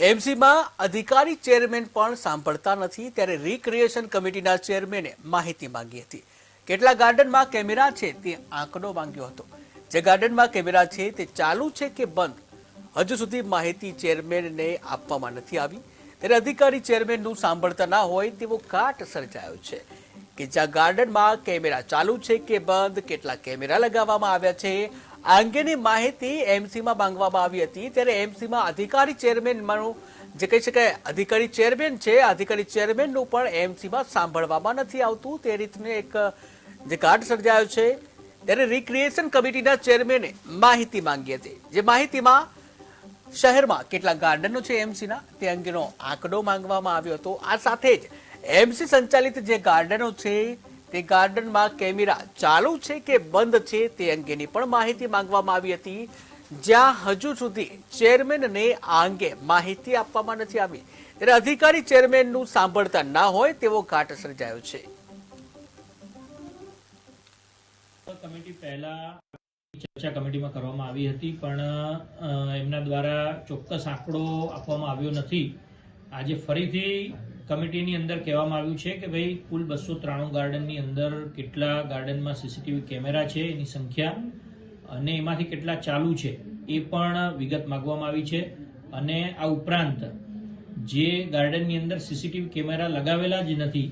એમસીમાં અધિકારી ચેરમેન પણ સાંભળતા નથી ત્યારે રિક્રિએશન કમિટીના ચેરમેને માહિતી માંગી હતી। કેટલા ગાર્ડનમાં કેમેરા છે તે આંકડો માંગ્યો હતો। જે ગાર્ડનમાં કેમેરા છે તે ચાલુ છે કે બંધ હજુ સુધી માહિતી ચેરમેનને આપવામાં નથી આવી। ત્યારે અધિકારી ચેરમેનનું સાંભળતા ના હોય તેવો કાટ સર્જાયો છે કે જ્યાં ગાર્ડનમાં કેમેરા ચાલુ છે કે બંધ, કેટલા કેમેરા લગાવવામાં આવ્યા છે આ અંગેની માહિતી એમસીમાં માંગવામાં આવી હતી। ત્યારે એમસીમાં અધિકારી ચેરમેનનું જે કહી શકાય અધિકારી ચેરમેન છે, અધિકારી ચેરમેનનું પણ એમસીમાં સાંભળવામાં નથી આવતું તે રીતને એક જે કાટ સર્જાયો છે। ત્યારે રિક્રિએશન કમિટીના ચેરમેને માહિતી માંગી હતી। જે માહિતીમાં શહેરમાં કેટલા ગાર્ડનો છે એમસીના તે અંગેનો આંકડો માંગવામાં આવ્યો હતો। આ સાથે જ એમસી સંચાલિત જે ગાર્ડનો છે તે ગાર્ડનમાં કેમેરા ચાલુ છે કે બંધ છે તે અંગેની પણ માહિતી માંગવામાં આવી હતી, જ્યાં હજુ સુધી ચેરમેનને આ અંગે માહિતી આપવામાં નથી આવી। ત્યારે અધિકારી ચેરમેનનું સાંભળતા ના હોય તેવો ઘાટ સર્જાયો છે। કમિટી પહેલા ચર્ચા કમિટીમાં કરવામાં આવી હતી પણ એમના દ્વારા ચોક્કસ આંકડો આપવામાં આવ્યો નથી। આજે ફરીથી કમિટીની અંદર કહેવામાં આવ્યું છે કે ભાઈ કુલ 293 ગાર્ડનની અંદર કેટલા ગાર્ડનમાં સીસીટીવી કેમેરા છે એની સંખ્યા અને એમાંથી કેટલા ચાલુ છે એ પણ વિગત માંગવામાં આવી છે। અને આ ઉપરાંત જે ગાર્ડનની અંદર સીસીટીવી કેમેરા લગાવેલા જ નથી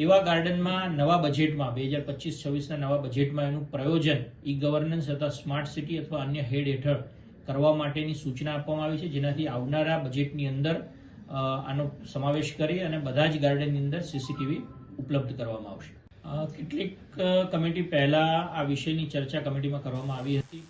એવા ગાર્ડનમાં નવા બજેટમાં 2025-26ના નવા બજેટમાં એનું પ્રયોજન ઈ ગવર્નન્સ અથવા સ્માર્ટ સિટી અથવા અન્ય હેડ હેઠળ કરવા માટેની સૂચના આપવામાં આવી છે, જેનાથી આવનારા બજેટની અંદર આનો સમાવેશ કરી અને બધા જ ગાર્ડનની અંદર સીસીટીવી ઉપલબ્ધ કરવામાં આવશે। કેટલીક કમિટી પહેલા આ વિષયની ચર્ચા કમિટીમાં કરવામાં આવી હતી।